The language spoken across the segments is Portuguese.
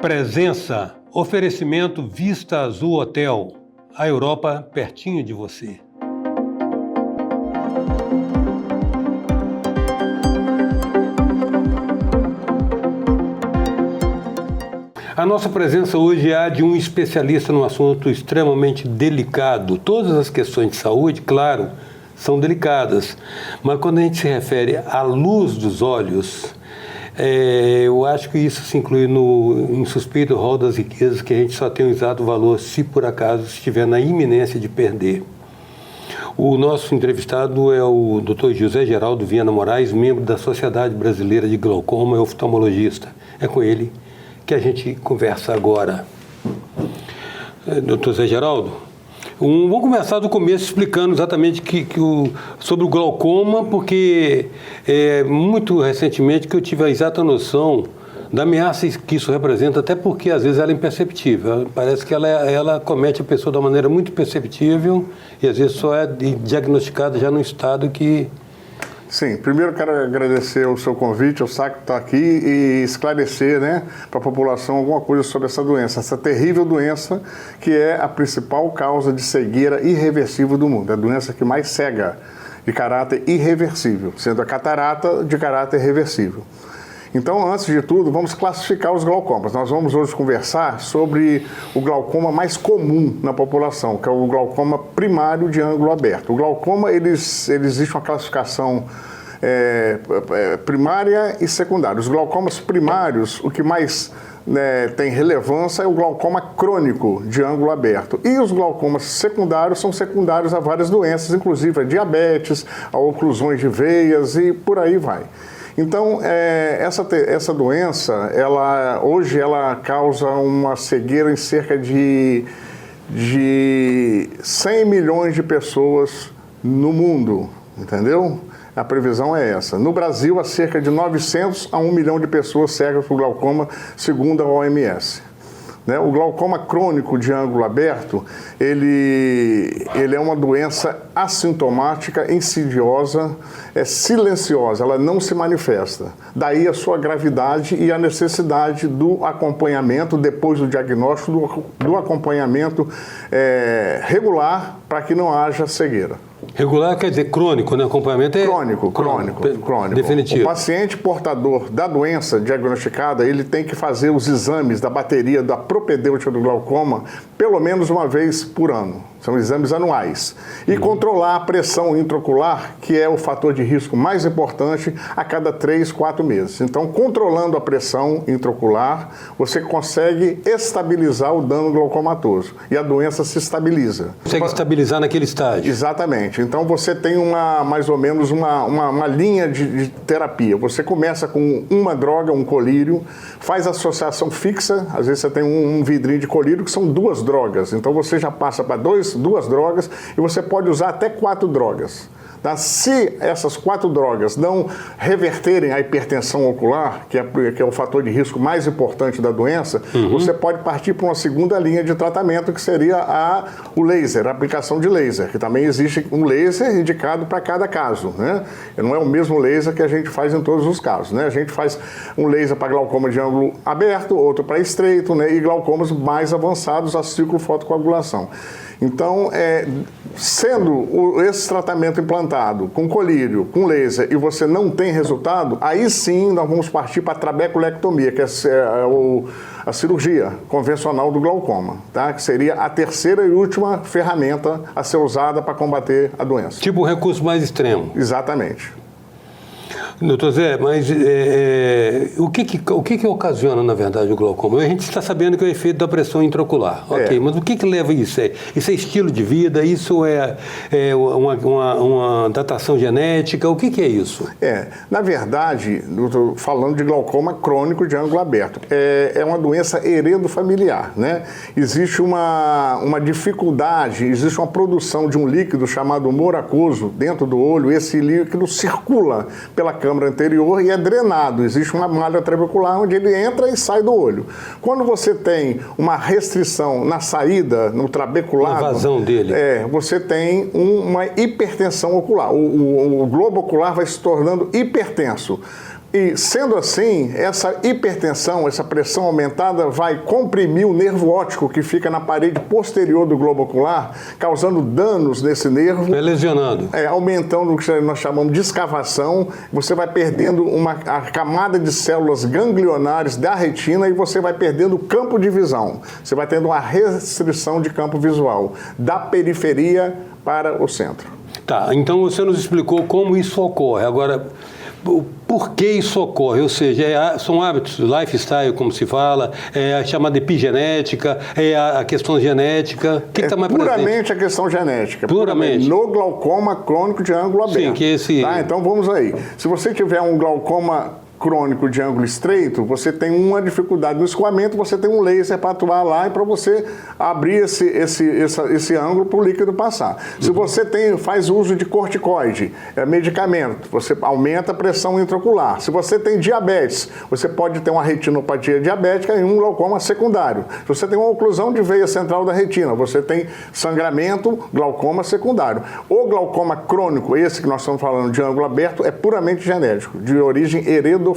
Presença, oferecimento Vista Azul Hotel, a Europa pertinho de você. A nossa presença hoje é a de um especialista num assunto extremamente delicado. Todas as questões de saúde, claro, são delicadas, mas quando a gente se refere à luz dos olhos, eu acho que isso se inclui no insuspeito rol das riquezas, que a gente só tem um exato valor se por acaso estiver na iminência de perder. O nosso entrevistado é o Dr. José Geraldo Viana Moraes, membro da Sociedade Brasileira de Glaucoma e oftalmologista. É com ele que a gente conversa agora. Dr. Zé Geraldo, vamos começar do começo explicando exatamente sobre o glaucoma, porque muito recentemente que eu tive a exata noção da ameaça que isso representa, até porque às vezes ela é imperceptível. Parece que ela comete a pessoa de uma maneira muito perceptível e às vezes só é diagnosticada já num estado que... Sim, primeiro quero agradecer o seu convite, o SAC estar aqui e esclarecer, para a população alguma coisa sobre essa doença, essa terrível doença que é a principal causa de cegueira irreversível do mundo, é a doença que mais cega de caráter irreversível, sendo a catarata de caráter reversível. Então, antes de tudo, vamos classificar os glaucomas. Nós vamos hoje conversar sobre o glaucoma mais comum na população, que é o glaucoma primário de ângulo aberto. O glaucoma, ele existe uma classificação primária e secundária. Os glaucomas primários, o que mais tem relevância é o glaucoma crônico de ângulo aberto. E os glaucomas secundários são secundários a várias doenças, inclusive a diabetes, a oclusões de veias e por aí vai. Então, essa doença, hoje ela causa uma cegueira em cerca de 100 milhões de pessoas no mundo, entendeu? A previsão é essa. No Brasil, há cerca de 900 a 1 milhão de pessoas cegas por glaucoma, segundo a OMS. O glaucoma crônico de ângulo aberto, ele é uma doença assintomática, insidiosa, silenciosa, ela não se manifesta. Daí a sua gravidade e a necessidade do acompanhamento, depois do diagnóstico, do acompanhamento regular para que não haja cegueira. Regular quer dizer crônico, né? Acompanhamento é... Crônico. Definitivo. O paciente portador da doença diagnosticada, ele tem que fazer os exames da bateria da propedêutica do glaucoma pelo menos uma vez por ano. São exames anuais. E controlar a pressão intraocular, que é o fator de risco mais importante, a cada 3, 4 meses. Então, controlando a pressão intraocular, você consegue estabilizar o dano glaucomatoso. E a doença se estabiliza. Consegue estabilizar naquele estágio. Exatamente. Então, você tem mais ou menos uma linha de terapia. Você começa com uma droga, um colírio, faz associação fixa, às vezes você tem um vidrinho de colírio, que são 2 drogas. Então, você já passa para 2 drogas e você pode usar até 4 drogas. Tá? Se essas 4 drogas não reverterem a hipertensão ocular, que é o fator de risco mais importante da doença, você pode partir para uma segunda linha de tratamento, que seria o laser, a aplicação de laser, que também existe um laser indicado para cada caso. Não é o mesmo laser que a gente faz em todos os casos. A gente faz um laser para glaucoma de ângulo aberto, outro para estreito, e glaucomas mais avançados a ciclofotocoagulação. Então, sendo esse tratamento implantado com colírio, com laser, e você não tem resultado, aí sim nós vamos partir para a trabeculectomia, que é a cirurgia convencional do glaucoma, tá? Que seria a terceira e última ferramenta a ser usada para combater a doença. Tipo o recurso mais extremo. Exatamente. Doutor Zé, mas o que ocasiona, na verdade, o glaucoma? A gente está sabendo que é o efeito da pressão intraocular, ok, mas o que leva a isso? Isso é estilo de vida? Isso é uma datação genética? O que é isso? Na verdade, estou falando de glaucoma crônico de ângulo aberto. É uma doença heredofamiliar, Existe uma dificuldade, existe uma produção de um líquido chamado humor aquoso dentro do olho, esse líquido circula pela câmara anterior e é drenado. Existe uma malha trabecular onde ele entra e sai do olho. Quando você tem uma restrição na saída, no trabeculado... Uma vazão dele. Você tem uma hipertensão ocular. O globo ocular vai se tornando hipertenso. E, sendo assim, essa hipertensão, essa pressão aumentada vai comprimir o nervo óptico que fica na parede posterior do globo ocular, causando danos nesse nervo. Vai lesionando. Aumentando o que nós chamamos de escavação. Você vai perdendo a camada de células ganglionares da retina e você vai perdendo o campo de visão. Você vai tendo uma restrição de campo visual, da periferia para o centro. Tá, então você nos explicou como isso ocorre. Agora, por que isso ocorre? Ou seja, são hábitos, lifestyle, como se fala, é a chamada epigenética, é a questão genética. O que está mais presente? Puramente a questão genética. Puramente. No glaucoma crônico de ângulo aberto. Sim, que esse... Tá? Então vamos aí. Se você tiver um glaucoma crônico de ângulo estreito, você tem uma dificuldade no escoamento, você tem um laser para atuar lá e para você abrir esse ângulo para o líquido passar. Se você faz uso de corticoide, medicamento, você aumenta a pressão intraocular. Se você tem diabetes, você pode ter uma retinopatia diabética e um glaucoma secundário. Se você tem uma oclusão de veia central da retina, você tem sangramento, glaucoma secundário. O glaucoma crônico, esse que nós estamos falando de ângulo aberto, é puramente genético, de origem heredofamiliar.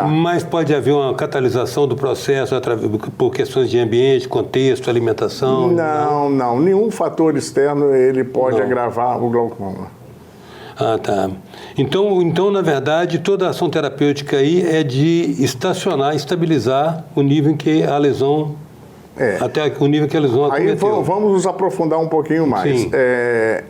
Mas pode haver uma catalisação do processo por questões de ambiente, contexto, alimentação? Não. Nenhum fator externo ele pode agravar o glaucoma. Ah, tá. Então, na verdade, toda a ação terapêutica aí é de estabilizar o nível em que a lesão... Até o nível que a lesão acometeu. Aí vamos nos aprofundar um pouquinho mais.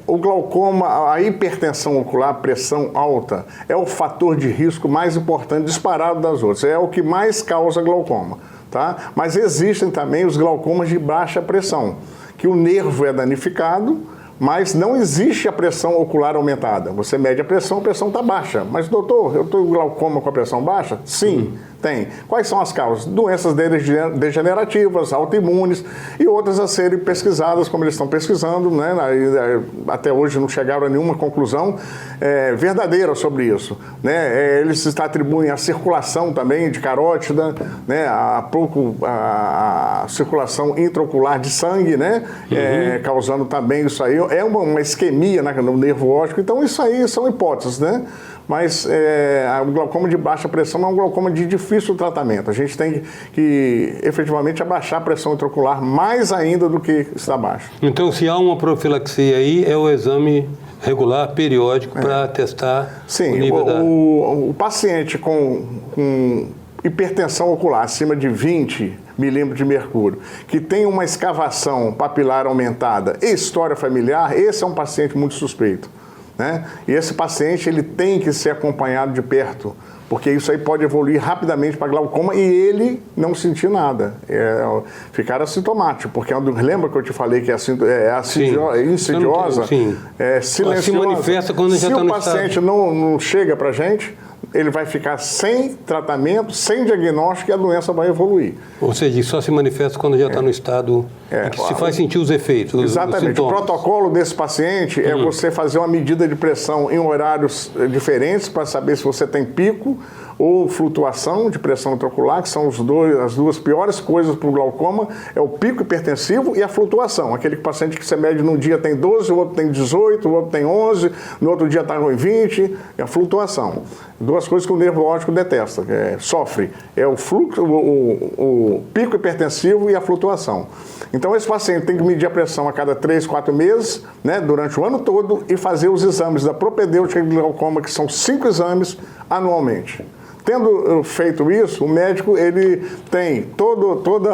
O glaucoma, a hipertensão ocular, a pressão alta, é o fator de risco mais importante, disparado das outras. É o que mais causa glaucoma. Tá? Mas existem também os glaucomas de baixa pressão, que o nervo é danificado, mas não existe a pressão ocular aumentada. Você mede a pressão está baixa. Mas, doutor, eu estou com glaucoma com a pressão baixa? Sim. Tem. Quais são as causas? Doenças degenerativas, autoimunes e outras a serem pesquisadas, como eles estão pesquisando, né? Até hoje não chegaram a nenhuma conclusão verdadeira sobre isso. Né? Eles atribuem a circulação também de carótida, né? a circulação intraocular de sangue, né? Causando também isso aí. É uma isquemia no nervo óptico. Então, isso aí são hipóteses, né? Mas o glaucoma de baixa pressão é um glaucoma de difícil tratamento. A gente tem que efetivamente abaixar a pressão intraocular mais ainda do que está baixa. Então, se há uma profilaxia aí, é o exame regular, periódico, para testar o nível o paciente com hipertensão ocular acima de 20 milímetros de mercúrio, que tem uma escavação papilar aumentada e história familiar, esse é um paciente muito suspeito. Né? E esse paciente ele tem que ser acompanhado de perto, porque isso aí pode evoluir rapidamente para glaucoma e ele não sentir nada, ficar assintomático, porque lembra que eu te falei que insidiosa, silenciosa. Se manifesta quando já está no estado. Se o paciente não chega para a gente, ele vai ficar sem tratamento, sem diagnóstico e a doença vai evoluir. Ou seja, só se manifesta quando já está no estado em que se faz sentir os efeitos. Exatamente. O protocolo desse paciente é você fazer uma medida de pressão em horários diferentes para saber se você tem pico ou flutuação de pressão intraocular, que são as duas piores coisas para o glaucoma, é o pico hipertensivo e a flutuação. Aquele paciente que você mede num dia tem 12, o outro tem 18, o outro tem 11, no outro dia está em 20, é a flutuação. Duas coisas que o nervo óptico detesta, sofre, é o fluxo, o pico hipertensivo e a flutuação. Então esse paciente tem que medir a pressão a cada 3, 4 meses, né, durante o ano todo, e fazer os exames da propedêutica de glaucoma, que são 5 exames anualmente. Tendo feito isso, o médico ele tem toda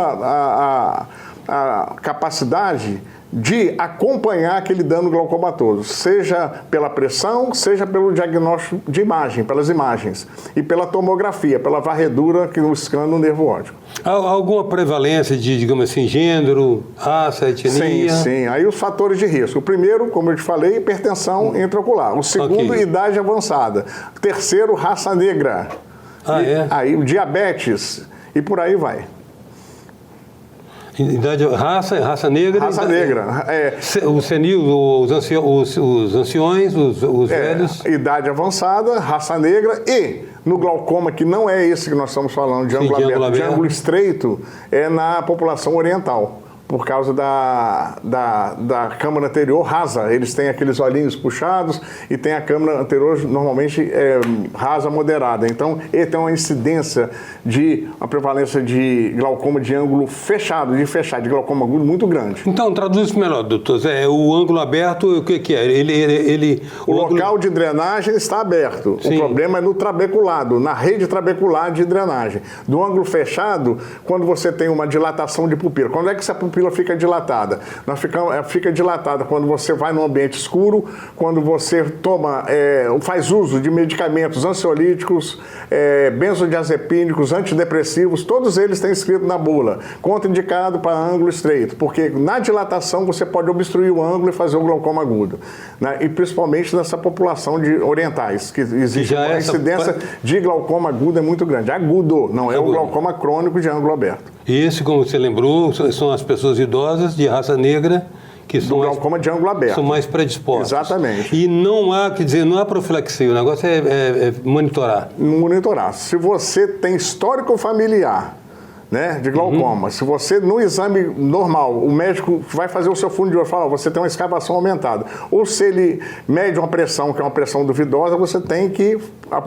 a capacidade de acompanhar aquele dano glaucomatoso, seja pela pressão, seja pelo diagnóstico de imagem, pelas imagens, e pela tomografia, pela varredura que nos scan no nervo óptico. Há alguma prevalência de, digamos assim, gênero, raça, etnia? Sim. Aí os fatores de risco. O primeiro, como eu te falei, hipertensão intraocular. O segundo, idade avançada. O terceiro, raça negra. Aí o diabetes e por aí vai. Raça negra. Raça negra. O senil, os anciões, os velhos. Idade avançada, raça negra e no glaucoma, que não é esse que nós estamos falando, de ângulo aberto, de ângulo estreito, é na população oriental. por causa da câmara anterior rasa. Eles têm aqueles olhinhos puxados e tem a câmara anterior normalmente rasa moderada. Então, ele tem uma incidência uma prevalência de glaucoma de ângulo fechado, de glaucoma agudo muito grande. Então, traduz isso melhor, doutor. O ângulo aberto, o que é? O local de drenagem está aberto. Sim. O problema é no trabeculado, na rede trabecular de drenagem. Do ângulo fechado, quando você tem uma dilatação de pupila. Quando é que essa pupila fica dilatada? Fica dilatada quando você vai num ambiente escuro, quando você faz uso de medicamentos ansiolíticos, benzodiazepínicos, antidepressivos, todos eles têm escrito na bula, contraindicado para ângulo estreito, porque na dilatação você pode obstruir o ângulo e fazer o glaucoma agudo, né? E principalmente nessa população de orientais, que existe uma incidência de glaucoma agudo é muito grande. Agudo, não é o glaucoma crônico de ângulo aberto. Esse, como você lembrou, são as pessoas idosas de raça negra que são glaucoma de ângulo aberto. São mais predispostos. Exatamente. E não há profilaxia, o negócio é monitorar. Monitorar. Se você tem histórico familiar, né, de glaucoma, se você, no exame normal, o médico vai fazer o seu fundo de olho e fala, você tem uma escavação aumentada. Ou se ele mede uma pressão, que é uma pressão duvidosa, você tem que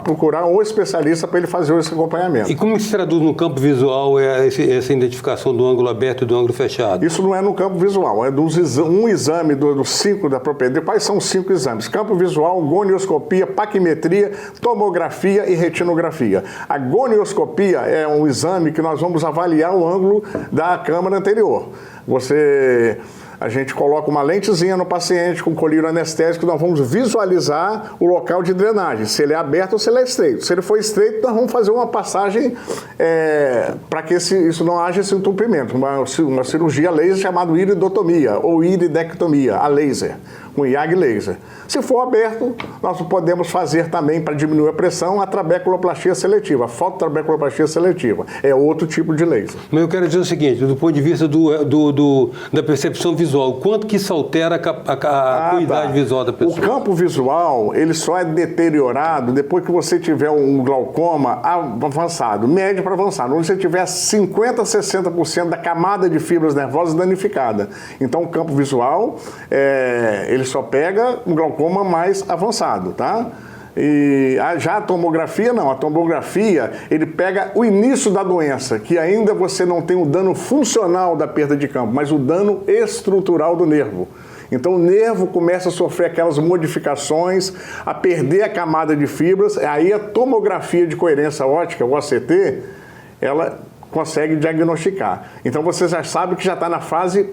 procurar um especialista para ele fazer esse acompanhamento. E como se traduz no campo visual essa identificação do ângulo aberto e do ângulo fechado? Isso não é no campo visual, é um exame dos 5 da propriedade. Quais são os 5 exames? Campo visual, gonioscopia, paquimetria, tomografia e retinografia. A gonioscopia é um exame que nós vamos avaliar o ângulo da câmara anterior. A gente coloca uma lentezinha no paciente com colírio anestésico, nós vamos visualizar o local de drenagem, se ele é aberto ou se ele é estreito. Se ele for estreito, nós vamos fazer uma passagem para que isso não haja esse entupimento, uma cirurgia laser chamada iridotomia ou iridectomia, a laser, com IAG laser. Se for aberto, nós podemos fazer também, para diminuir a pressão, a trabeculoplastia seletiva, a fototrabeculoplastia seletiva. É outro tipo de laser. Mas eu quero dizer o seguinte, do ponto de vista da percepção visual, quanto que isso altera a acuidade visual da pessoa? O campo visual, ele só é deteriorado depois que você tiver um glaucoma avançado, médio para avançado, onde você tiver 50% a 60% da camada de fibras nervosas danificada. Então, o campo visual, ele só pega um glaucoma mais avançado, tá? E já a tomografia não, a tomografia ele pega o início da doença, que ainda você não tem o dano funcional da perda de campo, mas o dano estrutural do nervo. Então o nervo começa a sofrer aquelas modificações, a perder a camada de fibras, aí a tomografia de coerência óptica, o OCT, ela consegue diagnosticar. Então você já sabe que já está na fase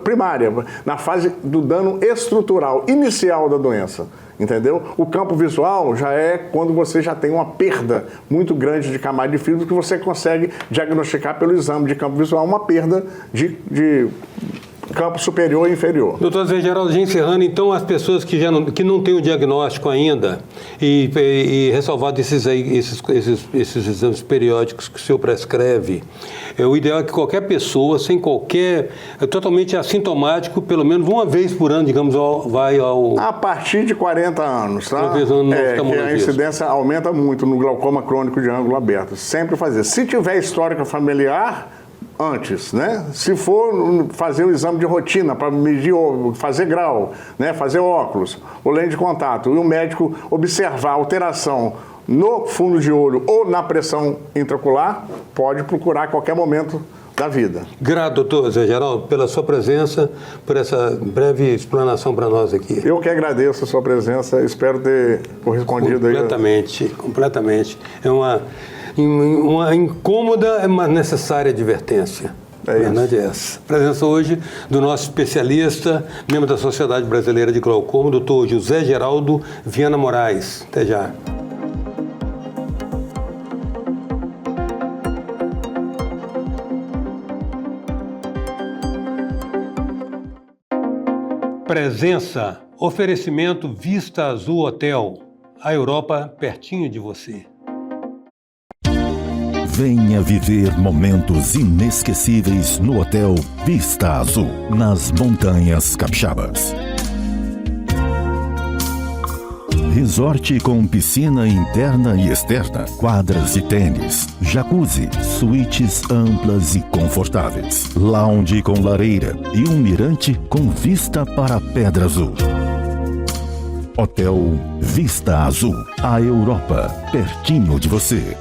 primária, na fase do dano estrutural, inicial da doença, entendeu? O campo visual já é quando você já tem uma perda muito grande de camada de fibras que você consegue diagnosticar pelo exame de campo visual uma perda de campo superior e inferior. Doutor Zé Geraldo, já encerrando, então, as pessoas que não têm o diagnóstico ainda e ressalvado esses exames periódicos que o senhor prescreve, o ideal é que qualquer pessoa, totalmente assintomático, pelo menos uma vez por ano, digamos, vai ao... A partir de 40 anos, tá? Uma vez no que a incidência aumenta muito no glaucoma crônico de ângulo aberto. Sempre fazer. Se tiver histórica familiar, antes, né? Se for fazer o exame de rotina para medir, fazer grau, né? Fazer óculos, ou lente de contato, e o médico observar alteração no fundo de olho ou na pressão intraocular, pode procurar a qualquer momento da vida. Grato, doutor Zé Geraldo, pela sua presença, por essa breve explanação para nós aqui. Eu que agradeço a sua presença, espero ter correspondido completamente. É uma incômoda, mas necessária advertência. É verdade é essa. Presença hoje do nosso especialista, membro da Sociedade Brasileira de Glaucoma, doutor José Geraldo Viana Moraes. Até já. Presença, oferecimento Vista Azul Hotel, a Europa pertinho de você. Venha viver momentos inesquecíveis no Hotel Vista Azul, nas Montanhas Capixabas. Resort com piscina interna e externa, quadras de tênis, jacuzzi, suítes amplas e confortáveis, lounge com lareira e um mirante com vista para a Pedra Azul. Hotel Vista Azul, a Europa, pertinho de você.